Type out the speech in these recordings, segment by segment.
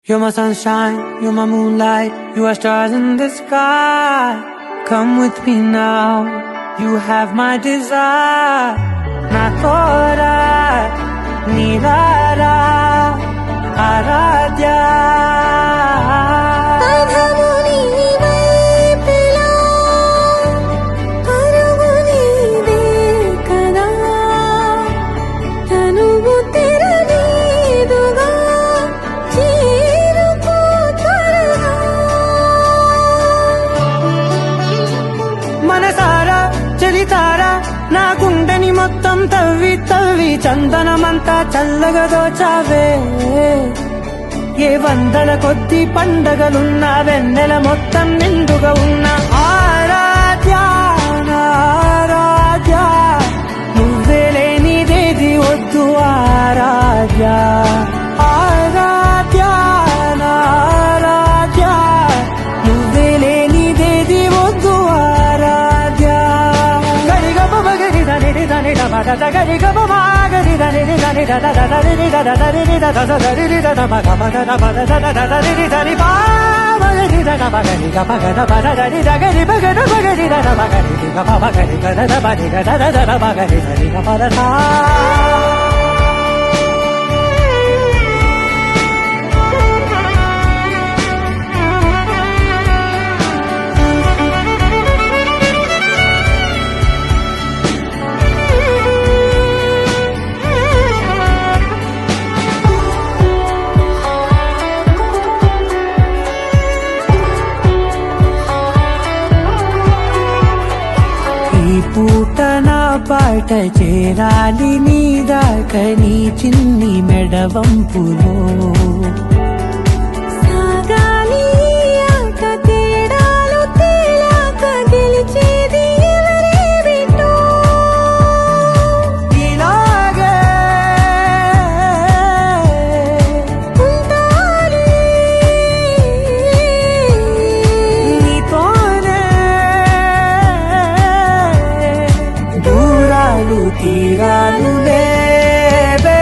You're my sunshine, you're my moonlight, you are stars in the sky. Come with me now, you have my desire. Na tora, nirara, aradya. మనసారా చలితారా నా గుండెని మొత్తం తవ్వి తవ్వి చందనమంతా చల్లగా దోచావే. ఏ వందల కొద్ది పండగలున్నా వెన్నెల మొత్తం నిండుగా ఉన్న ఆరాధ్య ఆరాధ్య, నువ్వే లేనిదేది వద్దు ఆరాధ్య ఆరాధ్య ఆరాధ్య, నువ్వే లేనిదేది వద్దు ఆరాధ్య. గరిగమ మగరి దని దని డమద గరి గమ మాగరి దని దని దద దరి దద దరి దద దరి దద మగ మగ దద దద దరి దని బాగరి దద మగరి గమ గద బద దరి దగరి మగద మగరి దద మగరి గమ మగరి గద బది గద దద మగరి దరి గమ దద. ఈ పూట నా పాట చేరాలి నీ దాకా నీ చిన్ని మెడవంపులో. సాగాలి ఆట తేడాలు తేలాక గెలిచేది ఎవరేమిటో. ఇలాగే ఉంటాలి నీతోనే దూరాలు తీరాలు లేవే.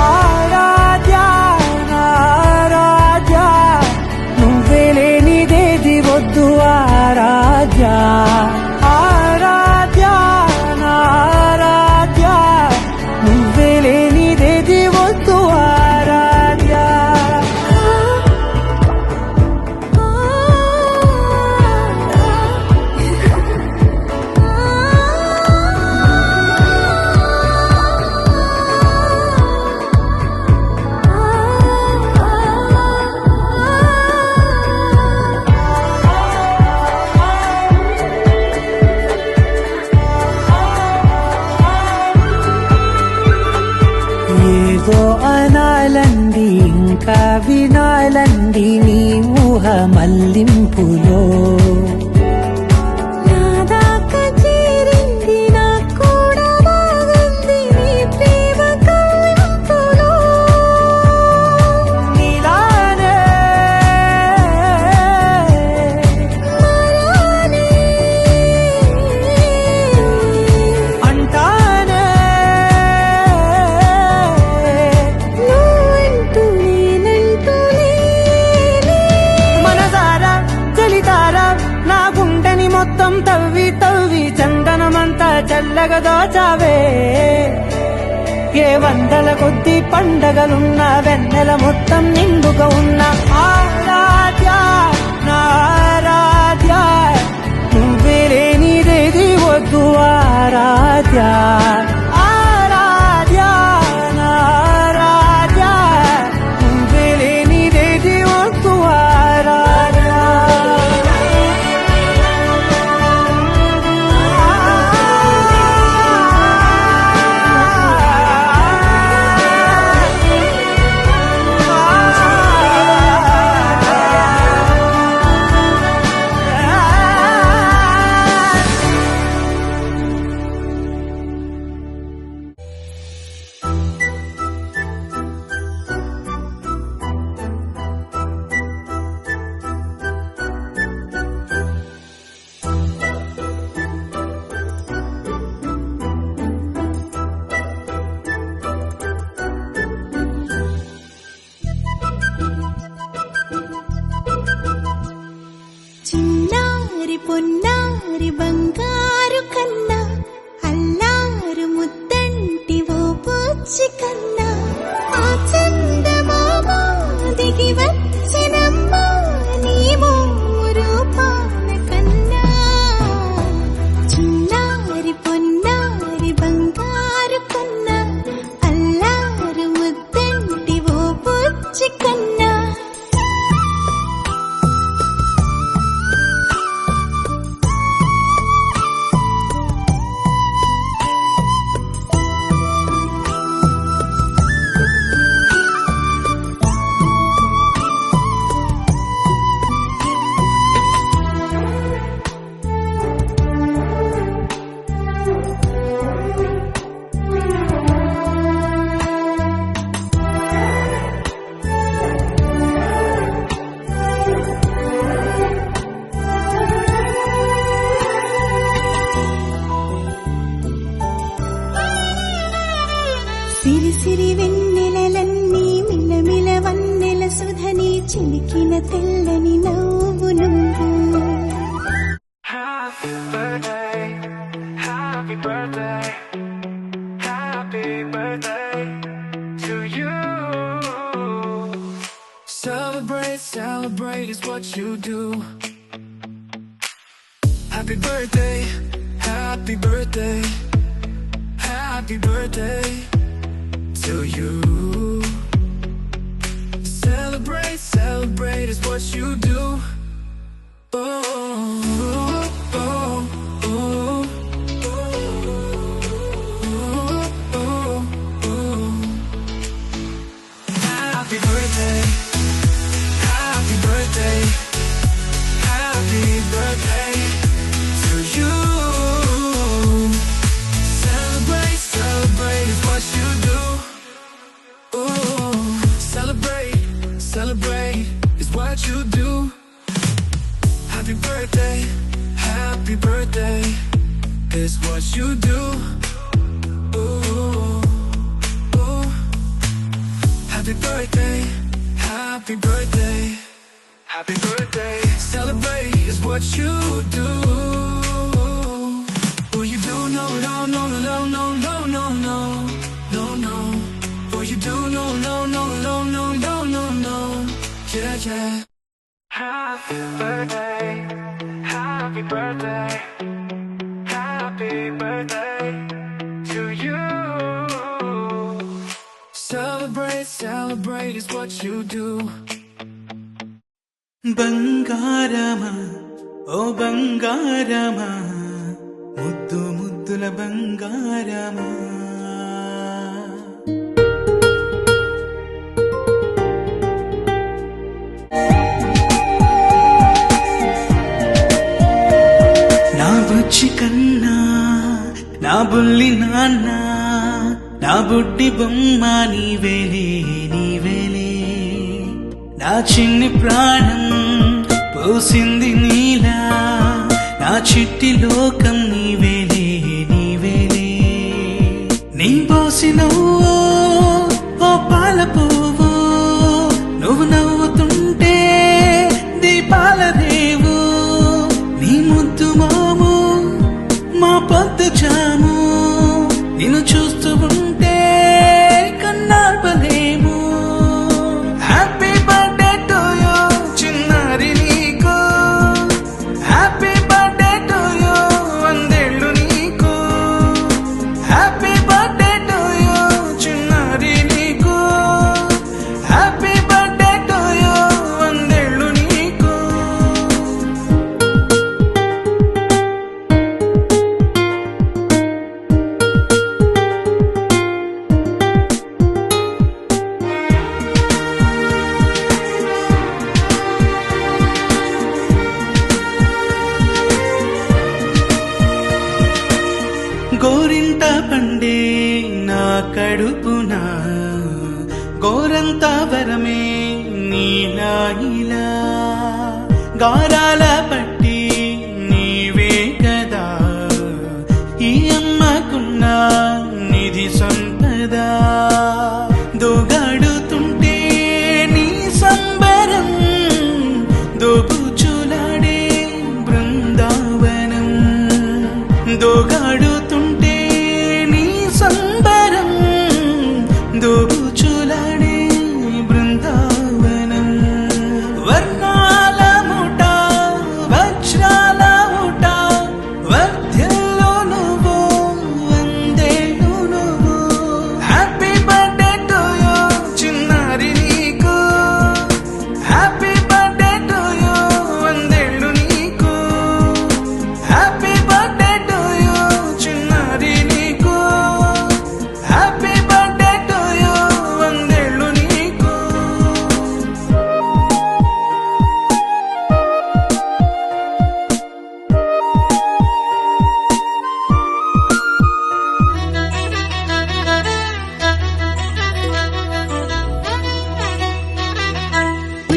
ఆరాధ్య ఆరాధ్య, నువ్వే లేనిదేది వద్దు ఆరాధ్య ఆరాధ్య ఆరాధ్య, నువ్వే లేనిదేది వద్దు ఆరాధ్య. ఏదో అనాలండి ఇంకా వినాలండి నీ ఊహ మల్లింపులో. నా దాకా చేరింది నాకు కూడా బాగుంది నీ ప్రేమ కవ్వింపులో. నీలానే మరానే అంటానే నువ్వంటూ నేనంటూ లేనే. మనసారా చలితారా నా గుండెని మొత్తం తవ్వి తవ్వి చందనమంతా చల్లగా దోచావే. ఏ వందల కొద్ది పండగలున్న వెన్నెల మొత్తం నిండుగా ఉన్న ఆరాధ్య నారాధ్య, నువ్వే లేనిదేది వద్దు ఆరాధ్య ఆరాధ్య నారాధ్య, నువ్వే లేనిదేది వద్దు ఆరాధ్య. పొన్నారి బంగారు కన్నా అల్లారు ముద్దంటి ఓ బుజ్జి కన్నా ఆ చందమామ దిగి వచ్చినమ్మా నీ రూపాల కన్నా చిన్నారి పొన్నారి బంగారు కన్నా అల్లారు ముద్దంటి ఓ బుజ్జి కన్నా సిరి సిరి వెన్నెలలన్నీ మిలమిల వన్నెల సుధని చిలికిన తెల్లని నవ్వు నువ్వు Happy birthday, happy birthday, happy birthday to you. Celebrate, celebrate is what you do. Happy birthday, happy birthday, happy birthday to you. Celebrate, celebrate is what you do. Oh, oh, oh, oh, oh, oh. Happy birthday, happy birthday, happy birthday to you. Celebrate, celebrate is what you do. Oh, celebrate, celebrate is what you do. Happy birthday is what you do. Oh, oh. Happy birthday, happy birthday, happy birthday. Celebrate is what you do. Oh, you do no, no, no, no, no, no, no, no, no, no. Oh, you do no, no, no, no, no, no, no, no. Yeah, yeah. Happy birthday, happy birthday, happy birthday to you. Celebrate, celebrate is what you do. బంగారమా ఓ బంగారమా ముద్దు ముద్దుల బంగారమా నా బుజ్జి కన్నా నా బుల్లి నాన్న నా బుడ్డి బొమ్మ నీవేలే నీవేలే నా చిన్ని ప్రాణం పోసింది నీలా నా చిట్టి లోకం నీవేలే నీవేలే నీ పోసినవో ఓ పాల పువ్వు నువ్వు నవ్వుతుంటే దీపాల రేవు నీ ముద్దు మాము మా పొద్దు జాము నిన్ను చూస్తూ ఉంటే కన్నార్పలేము హ్యాపీ బర్త్డే టు యూ చిన్నారి నీకు హ్యాపీ బర్త్డే టు యూ వందేళ్ళు నీకు హ్యాపీ బర్త్డే టు యూ చిన్నారి నీకు హ్యాపీ బర్త్డే టు యూ వందేళ్ళు నీకు గోరింట పండే నా కడుపున గోరంత వరమే నీలా ఇలా గారాల పట్టి నీవే కదా ఈ అమ్మకున్న నిధి సంపద దోగాడుతుంటే నీ సంబరం దోబుచులాడే బృందా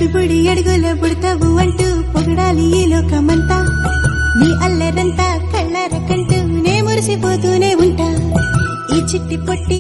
బుడి బుడి అడుగుల బుడతావు అంటూ పొగడాలి ఈ లోకమంతా నీ అల్లరంతా కళ్ళారకంటూ నే మురిసిపోతూనే ఉంటా ఈ చిట్టి పొట్టి